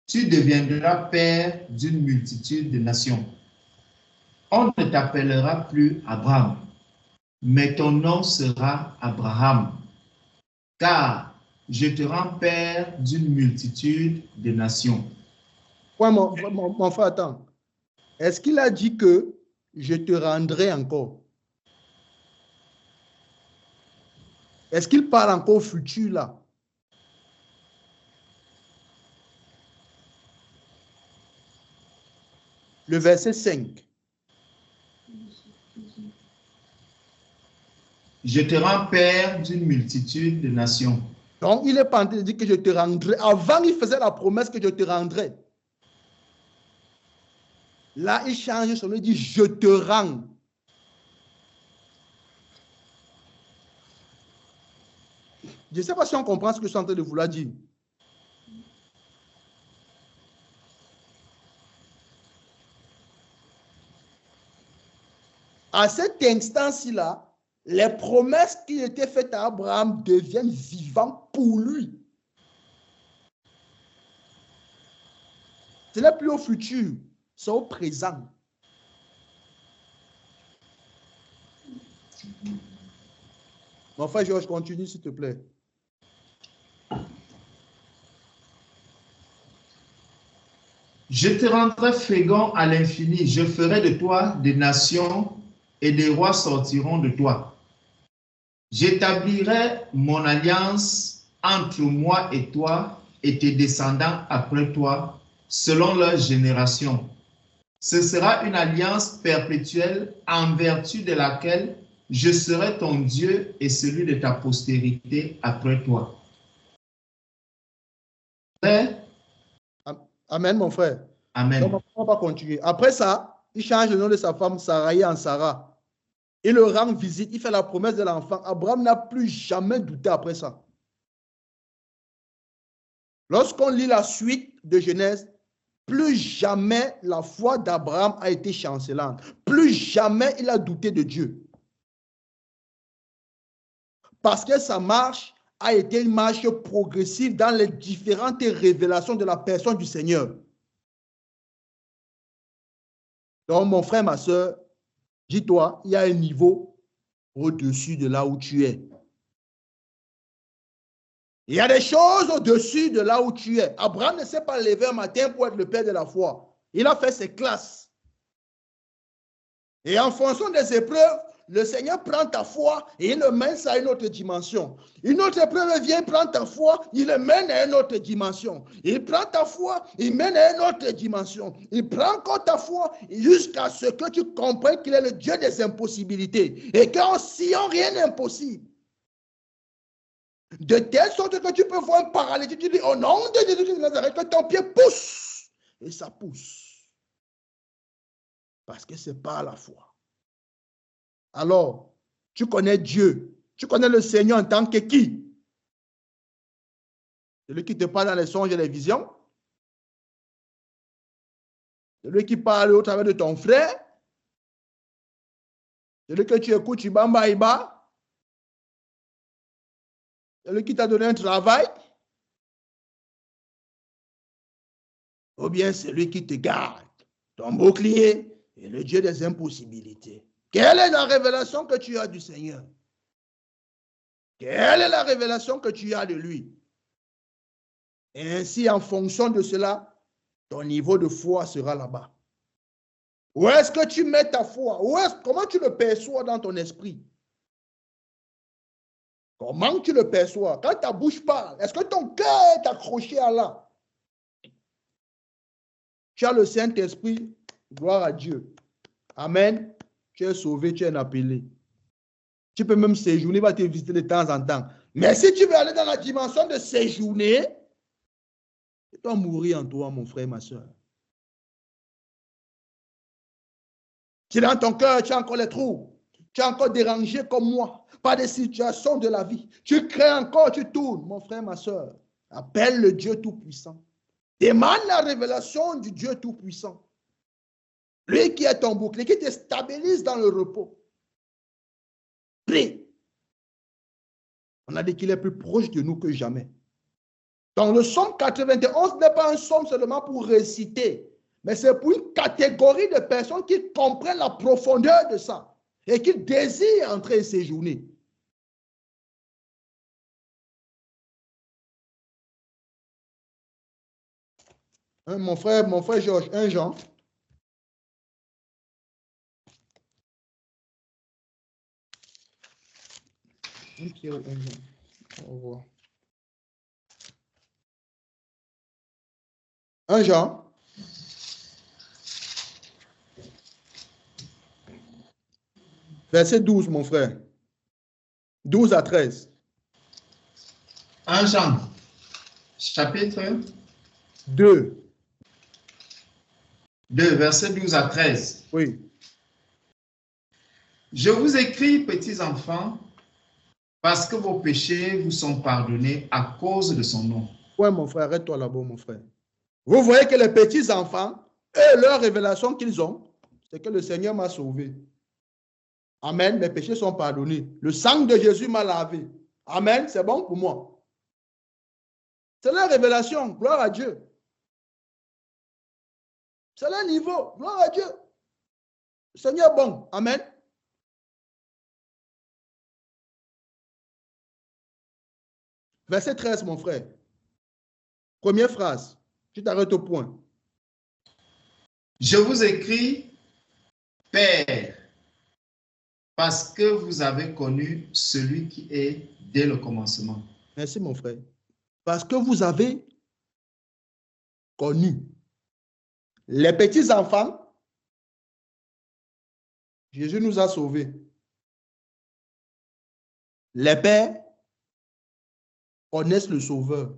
Tu deviendras père d'une multitude de nations. On ne t'appellera plus Abraham, mais ton nom sera Abraham, car je te rends père d'une multitude de nations. Ouais, mon frère, attends. Est-ce qu'il a dit que je te rendrai encore? Est-ce qu'il parle encore au futur là? Le verset 5. Je te rends père d'une multitude de nations. Donc, il n'est pas en train de dire que je te rendrai. Avant, il faisait la promesse que je te rendrai. Là, il change son nom, il dit je te rends. Je ne sais pas si on comprend ce que je suis en train de vouloir dire. À cet instant-ci-là, les promesses qui étaient faites à Abraham deviennent vivantes pour lui. Ce n'est plus au futur, c'est au présent. Mon frère Georges, continue s'il te plaît. Je te rendrai fécond à l'infini, je ferai de toi des nations et des rois sortiront de toi. J'établirai mon alliance entre moi et toi et tes descendants après toi, selon leur génération. Ce sera une alliance perpétuelle en vertu de laquelle je serai ton Dieu et celui de ta postérité après toi. Amen, mon frère. Amen. Donc, on va continuer. Après ça, il change le nom de sa femme Sarai en Sarah. Il le rend visite, il fait la promesse de l'enfant. Abraham n'a plus jamais douté après ça. Lorsqu'on lit la suite de Genèse, plus jamais la foi d'Abraham a été chancelante. Plus jamais il a douté de Dieu. Parce que sa marche a été une marche progressive dans les différentes révélations de la personne du Seigneur. Donc, mon frère, ma soeur, dis-toi, il y a un niveau au-dessus de là où tu es. Il y a des choses au-dessus de là où tu es. Abraham ne s'est pas levé un matin pour être le père de la foi. Il a fait ses classes. Et en fonction des épreuves, le Seigneur prend ta foi et il le mène à une autre dimension. Une autre épreuve vient prendre ta foi, il le mène à une autre dimension. Il prend ta foi, il mène à une autre dimension. Il prend encore ta foi jusqu'à ce que tu comprennes qu'il est le Dieu des impossibilités. Et qu'en sciant, rien n'est impossible. De telle sorte que tu peux voir un paralytique, tu dis au nom de Jésus de Nazareth, que ton pied pousse. Et ça pousse. Parce que c'est par la foi. Alors, tu connais Dieu. Tu connais le Seigneur en tant que qui? Celui qui te parle dans les songes et les visions. Celui qui parle au travers de ton frère. Celui que tu écoutes, tu bamba iba. Celui qui t'a donné un travail. Ou bien celui qui te garde. Ton bouclier et le Dieu des impossibilités. Quelle est la révélation que tu as du Seigneur? Quelle est la révélation que tu as de lui? Et ainsi, en fonction de cela, ton niveau de foi sera là-bas. Où est-ce que tu mets ta foi? Comment tu le perçois dans ton esprit? Comment tu le perçois? Quand ta bouche parle, est-ce que ton cœur est accroché à là? Tu as le Saint-Esprit, gloire à Dieu. Amen. Tu es sauvé, tu es appelé. Tu peux même séjourner, il va te visiter de temps en temps. Mais si tu veux aller dans la dimension de séjourner, tu dois mourir en toi, mon frère, ma soeur. Si dans ton cœur, tu as encore les trous, tu es encore dérangé comme moi, par des situations de la vie, tu crées encore, tu tournes, mon frère, ma soeur. Appelle le Dieu Tout-Puissant. Demande la révélation du Dieu Tout-Puissant. Lui qui est ton bouclier, qui te stabilise dans le repos. Prie. On a dit qu'il est plus proche de nous que jamais. Donc le psaume 91 n'est pas un psaume seulement pour réciter, mais c'est pour une catégorie de personnes qui comprennent la profondeur de ça et qui désirent entrer et séjourner. Mon frère Georges, 1 Jean. Au revoir. 1 Jean. Verset 12, mon frère. 12 à 13. 1 Jean, chapitre 2. 2, verset 12 à 13. Oui. Je vous écris, petits enfants, parce que vos péchés vous sont pardonnés à cause de son nom. Oui, mon frère, arrête-toi là-bas, mon frère. Vous voyez que les petits enfants, eux, leur révélation qu'ils ont, c'est que le Seigneur m'a sauvé. Amen, mes péchés sont pardonnés. Le sang de Jésus m'a lavé. Amen, c'est bon pour moi. C'est la révélation, gloire à Dieu. C'est le niveau, gloire à Dieu. Le Seigneur est bon, amen. Verset 13, mon frère. Première phrase. Tu t'arrêtes au point. Je vous écris, Père, parce que vous avez connu celui qui est dès le commencement. Merci, mon frère. Parce que vous avez connu. Les petits enfants, Jésus nous a sauvés. Les pères connaissent le Sauveur,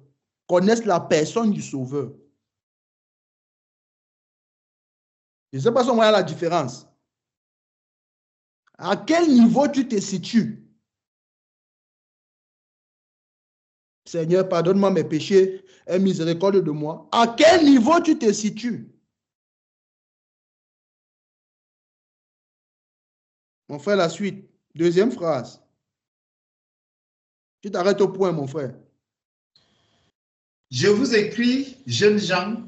connaissent la personne du Sauveur. Je ne sais pas si on voit la différence. À quel niveau tu te situes? Seigneur, pardonne-moi mes péchés, aie miséricorde de moi. À quel niveau tu te situes? Mon frère, la suite. Deuxième phrase. Tu t'arrêtes au point, mon frère. Je vous écris, jeunes gens,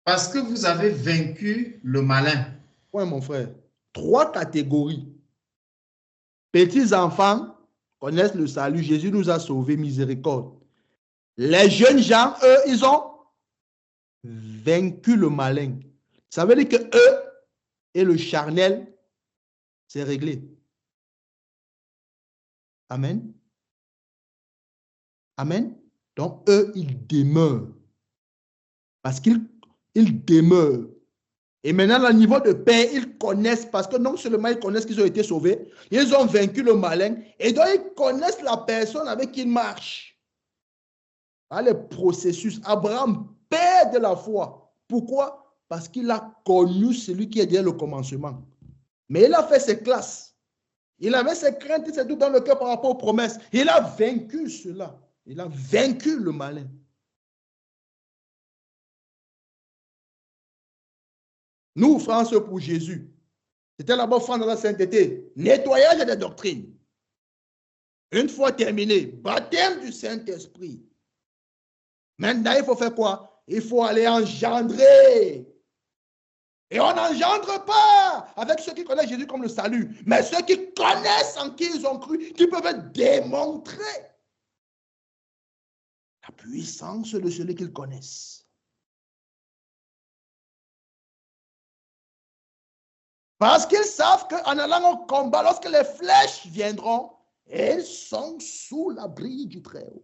parce que vous avez vaincu le malin. Point, mon frère. 3 catégories. Petits enfants connaissent le salut. Jésus nous a sauvés, miséricorde. Les jeunes gens, eux, ils ont vaincu le malin. Ça veut dire que eux et le charnel, c'est réglé. Amen. Amen. Donc, eux, ils demeurent. Parce qu'ils demeurent. Et maintenant, au niveau de paix, ils connaissent, parce que non seulement ils connaissent qu'ils ont été sauvés, ils ont vaincu le malin, et donc ils connaissent la personne avec qui ils marchent. Le processus. Abraham, père de la foi. Pourquoi? Parce qu'il a connu celui qui est derrière le commencement. Mais il a fait ses classes. Il avait ses craintes, c'est tout dans le cœur par rapport aux promesses. Il a vaincu cela. Il a vaincu le malin. Nous, France pour Jésus, c'était là-bas France dans la sainteté, nettoyage des doctrines. Une fois terminé, baptême du Saint-Esprit. Maintenant, il faut faire quoi? Il faut aller engendrer. Et on n'engendre pas avec ceux qui connaissent Jésus comme le salut, mais ceux qui connaissent en qui ils ont cru, qui peuvent démontrer la puissance de celui qu'ils connaissent. Parce qu'ils savent qu'en allant au combat, lorsque les flèches viendront, ils sont sous l'abri du Très-Haut.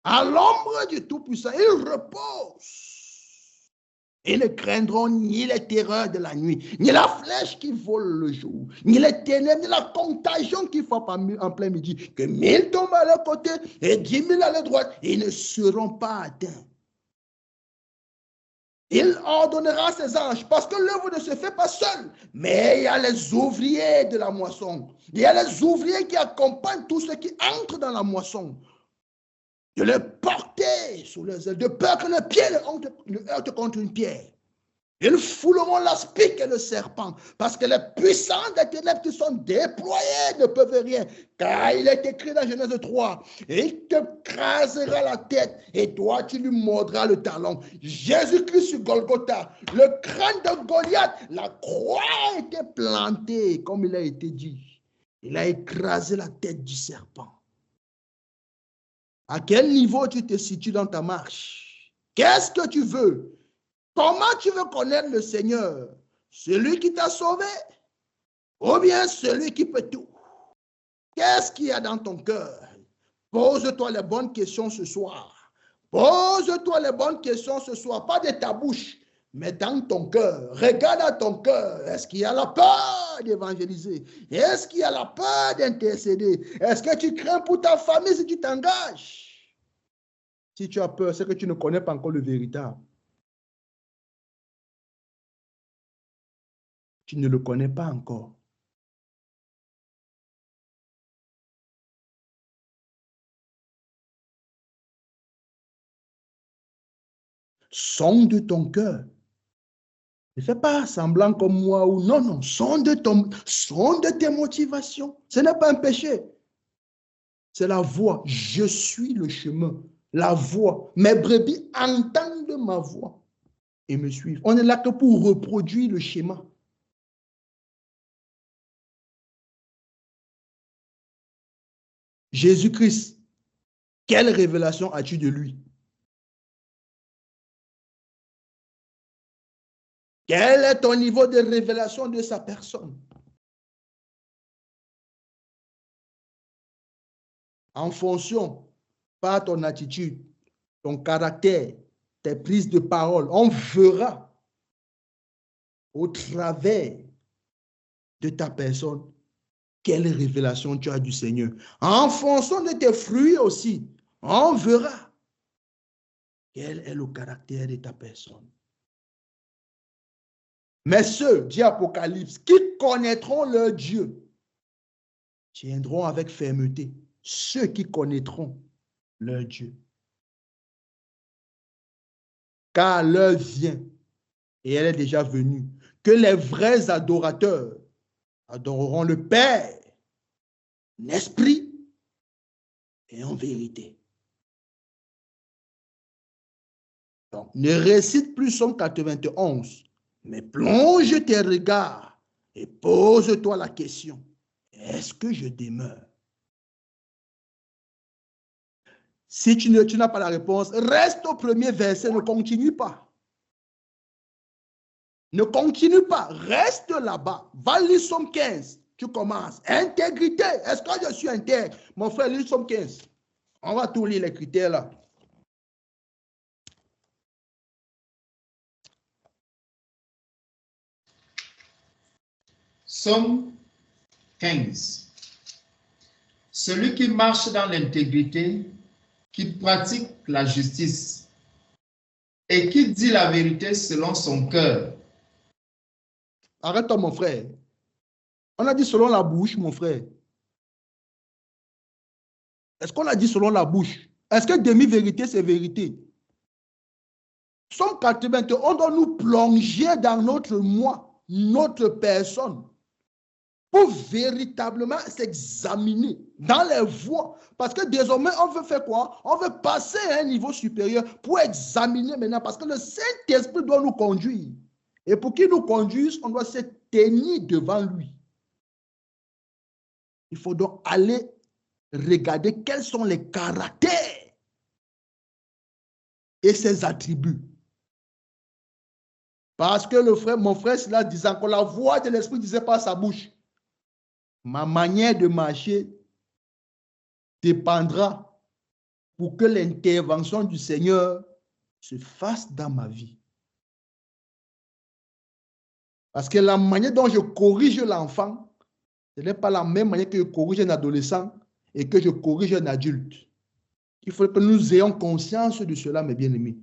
À l'ombre du Tout-Puissant, ils reposent. Ils ne craindront ni les terreurs de la nuit, ni la flèche qui vole le jour, ni les ténèbres, ni la contagion qui frappe en plein midi. Que 1000 tombent à leur côté et 10 000 à leur droite, ils ne seront pas atteints. Il ordonnera ses anges, parce que l'œuvre ne se fait pas seule, mais il y a les ouvriers de la moisson. Il y a les ouvriers qui accompagnent tous ceux qui entrent dans la moisson. De les porter sous les ailes, de peur que le pied ne heurte contre une pierre. Ils fouleront l'aspic et le serpent, parce que les puissants des ténèbres qui sont déployés ne peuvent rien, car il est écrit dans Genèse 3, il te crasera la tête, et toi tu lui mordras le talon. Jésus-Christ sur Golgotha, le crâne de Goliath, la croix a été plantée, comme il a été dit. Il a écrasé la tête du serpent. À quel niveau tu te situes dans ta marche? Qu'est-ce que tu veux? Comment tu veux connaître le Seigneur? Celui qui t'a sauvé ou bien celui qui peut tout? Qu'est-ce qu'il y a dans ton cœur? Pose-toi les bonnes questions ce soir. Pose-toi les bonnes questions ce soir, pas de ta bouche, mais dans ton cœur. Regarde à ton cœur. Est-ce qu'il y a la peur d'évangéliser? Est-ce qu'il y a la peur d'intercéder? Est-ce que tu crains pour ta famille si tu t'engages? Si tu as peur, c'est que tu ne connais pas encore le véritable. Tu ne le connais pas encore. Sonde ton cœur. Ne fais pas semblant comme moi ou non, non. Sonde tes motivations. Ce n'est pas un péché. C'est la voix. Je suis le chemin. La voix. Mes brebis entendent ma voix et me suivent. On est là que pour reproduire le schéma. Jésus-Christ, quelle révélation as-tu de lui? Quel est ton niveau de révélation de sa personne? En fonction par ton attitude, ton caractère, tes prises de parole. On verra au travers de ta personne quelle révélation tu as du Seigneur. En fonction de tes fruits aussi, on verra quel est le caractère de ta personne. Mais ceux, dit Apocalypse, qui connaîtront leur Dieu, tiendront avec fermeté. Ceux qui connaîtront leur Dieu. Car l'heure vient, et elle est déjà venue, que les vrais adorateurs adoreront le Père en esprit et en vérité. Donc, ne récite plus Somme 91, mais plonge tes regards et pose-toi la question, est-ce que je demeure? Si tu n'as pas la réponse, reste au premier verset, ne continue pas. Ne continue pas, reste là-bas. Va lire Somme 15, tu commences. Intégrité, est-ce que je suis intègre? Mon frère, lis Somme 15. On va tout lire les critères là. Somme 15. Celui qui marche dans l'intégrité, qui pratique la justice et qui dit la vérité selon son cœur. Arrête-toi, mon frère. On a dit selon la bouche, mon frère. Est-ce qu'on a dit selon la bouche? Est-ce que demi-vérité, c'est vérité? Somme 81, on doit nous plonger dans notre moi, notre personne, pour véritablement s'examiner dans les voies. Parce que désormais, on veut faire quoi? On veut passer à un niveau supérieur pour examiner maintenant. Parce que le Saint-Esprit doit nous conduire. Et pour qu'il nous conduise, on doit se tenir devant lui. Il faut donc aller regarder quels sont les caractères et ses attributs. Parce que mon frère, cela disait encore, la voix de l'Esprit disait par sa bouche. Ma manière de marcher dépendra pour que l'intervention du Seigneur se fasse dans ma vie. Parce que la manière dont je corrige l'enfant, ce n'est pas la même manière que je corrige un adolescent et que je corrige un adulte. Il faut que nous ayons conscience de cela, mes bien-aimés.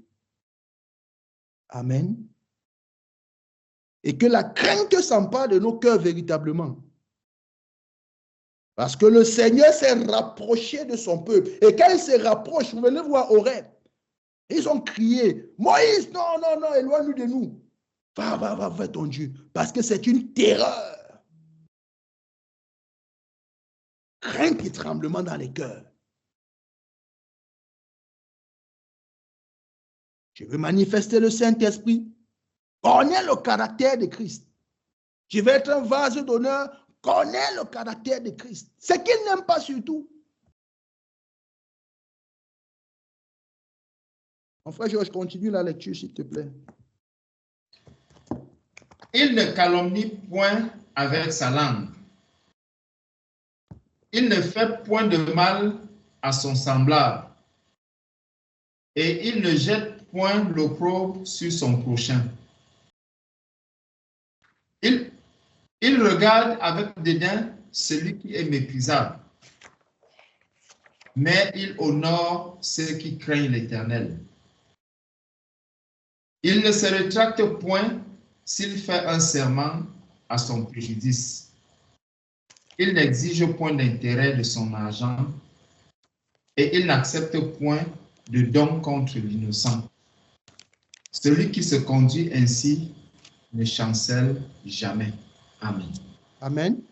Amen. Et que la crainte s'empare de nos cœurs véritablement. Parce que le Seigneur s'est rapproché de son peuple. Et quand il se rapproche, vous venez voir au rêve. Ils ont crié, Moïse, non, non, non, éloigne-nous de nous. Va vers ton Dieu. Parce que c'est une terreur. Crainte et tremblement dans les cœurs. Je veux manifester le Saint-Esprit. Connais le caractère de Christ. Je vais être un vase d'honneur. Connais le caractère de Christ. Ce qu'il n'aime pas surtout. Mon frère Georges, continue la lecture, s'il te plaît. Il ne calomnie point avec sa langue. Il ne fait point de mal à son semblable. Et il ne jette point l'opprobre sur son prochain. Il regarde avec dédain celui qui est méprisable. Mais il honore ceux qui craignent l'Éternel. Il ne se rétracte point s'il fait un serment à son préjudice. Il n'exige point d'intérêt de son argent et il n'accepte point de don contre l'innocent. Celui qui se conduit ainsi ne chancelle jamais. Amen. Amen.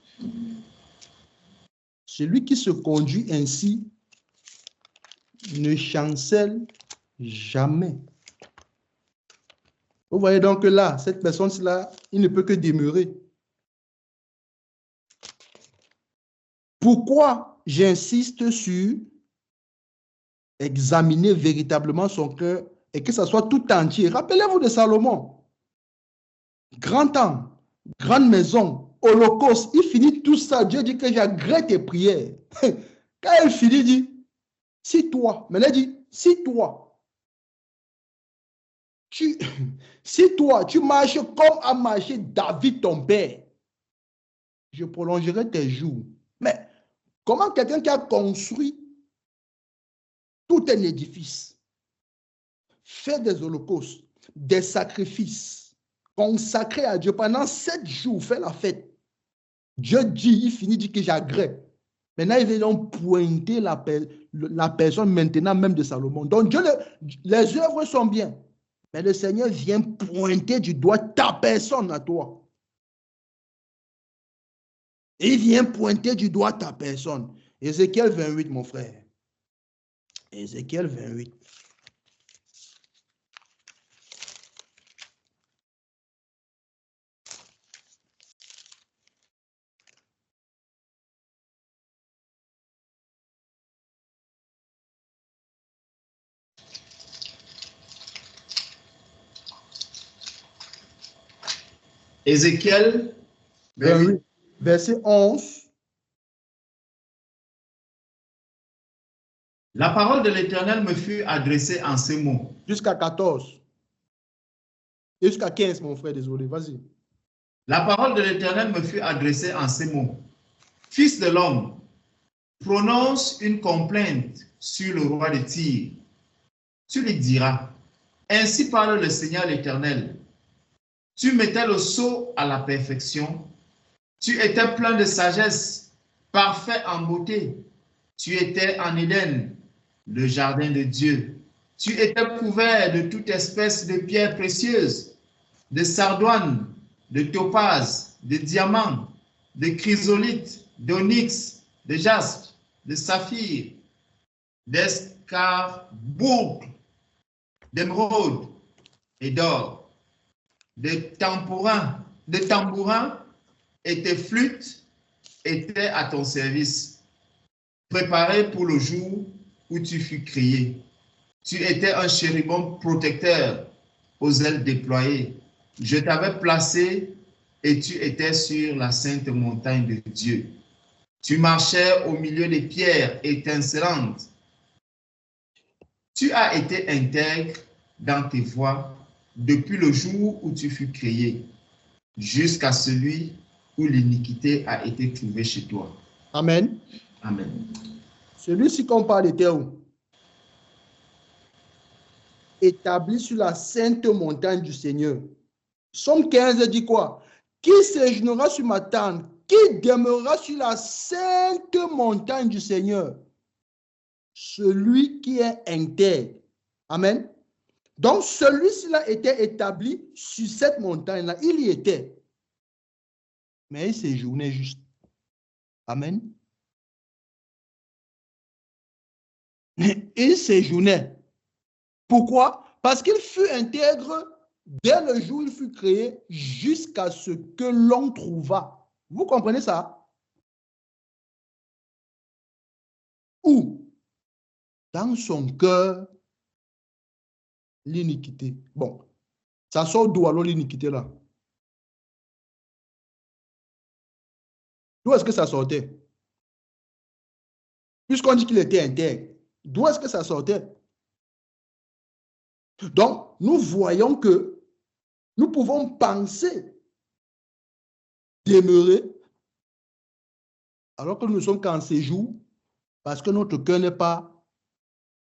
Celui qui se conduit ainsi ne chancelle jamais. Vous voyez donc que là, cette personne-là, il ne peut que demeurer. Pourquoi j'insiste sur examiner véritablement son cœur et que ça soit tout entier? Rappelez-vous de Salomon. Grand homme, grande maison, holocauste, il finit tout ça. Dieu dit que j'agrée tes prières. Quand il finit, il dit, si toi, maintenant dit, si toi, si toi, tu marches comme a marché David ton père, je prolongerai tes jours. Mais comment quelqu'un qui a construit tout un édifice, fait des holocaustes, des sacrifices, consacrés à Dieu pendant 7 jours, fait la fête. Dieu dit, il finit, dit que j'agrée. Maintenant, il vient donc pointer la personne maintenant même de Salomon. Donc, Dieu, les œuvres sont bien. Mais le Seigneur vient pointer du doigt ta personne à toi. Il vient pointer du doigt ta personne. Ézéchiel 28, mon frère. Ézéchiel 28. Ézéchiel 28. Verset 11. La parole de l'Éternel me fut adressée en ces mots. Jusqu'à 14. Et jusqu'à 15, mon frère, désolé, vas-y. La parole de l'Éternel me fut adressée en ces mots. Fils de l'homme, prononce une complainte sur le roi de Tyr. Tu lui diras, ainsi parle le Seigneur l'Éternel. Tu mettais le sceau à la perfection. Tu étais plein de sagesse, parfait en beauté. Tu étais en Éden, le jardin de Dieu. Tu étais couvert de toute espèce de pierres précieuses, de sardoine, de topaz, de diamants, de chrysolite, d'onyx, de jaspe, de saphir, d'escarboucle, d'émeraude et d'or, de tambourins et tes flûtes étaient à ton service, préparés pour le jour où tu fus créé. Tu étais un chérubin protecteur aux ailes déployées. Je t'avais placé et tu étais sur la sainte montagne de Dieu. Tu marchais au milieu des pierres étincelantes. Tu as été intègre dans tes voies depuis le jour où tu fus créé, jusqu'à celui où l'iniquité a été trouvée chez toi. Amen. Amen. Celui-ci qu'on parle était où? Établi sur la sainte montagne du Seigneur. Somme 15 dit quoi? Qui séjournera sur ma tente? Qui demeurera sur la sainte montagne du Seigneur? Celui qui est intègre. Amen. Donc, celui-ci-là était établi sur cette montagne-là. Il y était. Mais il séjournait juste. Amen. Il séjournait. Pourquoi? Parce qu'il fut intègre dès le jour où il fut créé jusqu'à ce que l'on trouva. Vous comprenez ça? Où? Dans son cœur, l'iniquité. Bon, ça sort d'où alors l'iniquité là? D'où est-ce que ça sortait? Puisqu'on dit qu'il était intègre, d'où est-ce que ça sortait? Donc, nous voyons que nous pouvons penser demeurer alors que nous ne sommes qu'en séjour parce que notre cœur n'est pas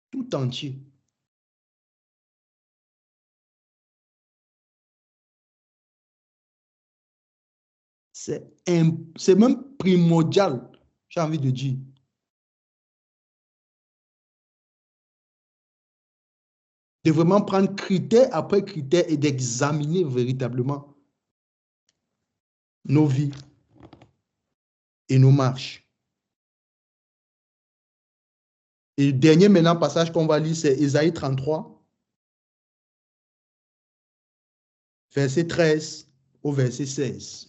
tout entier. C'est même primordial, j'ai envie de dire. De vraiment prendre critère après critère et d'examiner véritablement nos vies et nos marches. Et le dernier maintenant passage qu'on va lire, c'est Ésaïe 33, verset 13 au verset 16.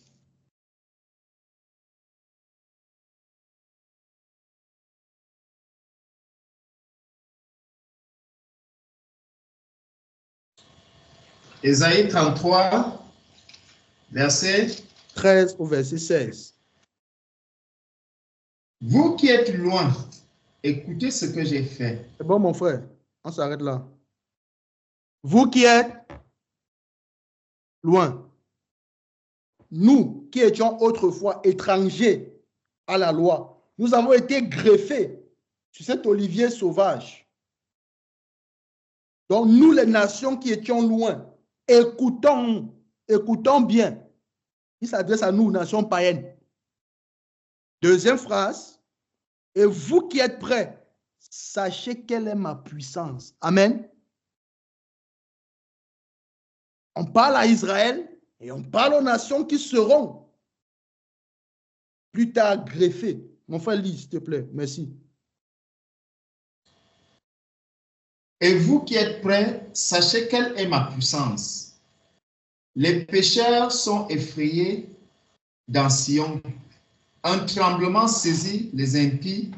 Ésaïe 33, verset 13 au verset 16. Vous qui êtes loin, écoutez ce que j'ai fait. C'est bon, mon frère. On s'arrête là. Vous qui êtes loin, nous qui étions autrefois étrangers à la loi, nous avons été greffés sur cet olivier sauvage. Donc, nous, les nations qui étions loin, écoutons bien. Il s'adresse à nous, nations païennes. Deuxième phrase. Et vous qui êtes prêts, sachez quelle est ma puissance. Amen. On parle à Israël et on parle aux nations qui seront plus tard greffées. Mon frère, lis, s'il te plaît. Merci. Et vous qui êtes prêts, sachez quelle est ma puissance. Les pécheurs sont effrayés dans Sion. Un tremblement saisit les impies.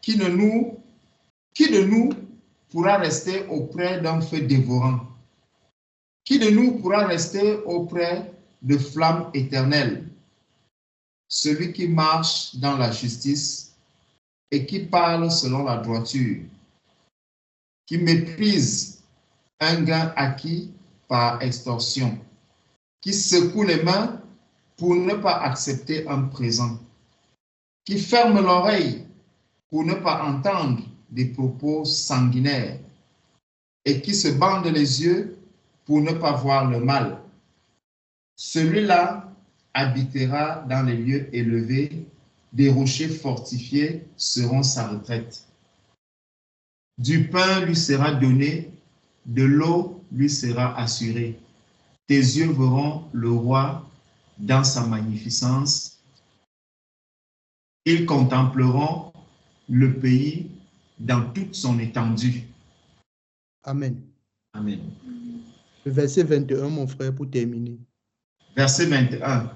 Qui de nous pourra rester auprès d'un feu dévorant? Qui de nous pourra rester auprès de flammes éternelles? Celui qui marche dans la justice et qui parle selon la droiture, qui méprise un gain acquis par extorsion, qui secoue les mains pour ne pas accepter un présent, qui ferme l'oreille pour ne pas entendre des propos sanguinaires et qui se bande les yeux pour ne pas voir le mal. Celui-là habitera dans les lieux élevés, des rochers fortifiés seront sa retraite. Du pain lui sera donné, de l'eau lui sera assurée. Tes yeux verront le roi dans sa magnificence. Ils contempleront le pays dans toute son étendue. Amen. Amen. Le verset 21, mon frère, pour terminer. Verset 21.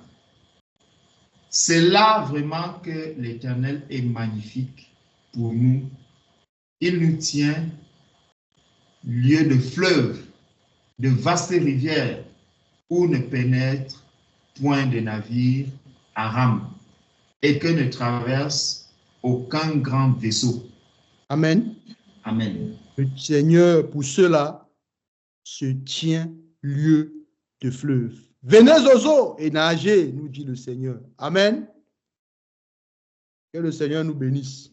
C'est là vraiment que l'Éternel est magnifique pour nous. Il nous tient lieu de fleuves, de vastes rivières où ne pénètre point de navire à rame et que ne traverse aucun grand vaisseau. Amen. Amen. Le Seigneur, pour cela, se tient lieu de fleuve. Venez aux eaux et nagez, nous dit le Seigneur. Amen. Que le Seigneur nous bénisse.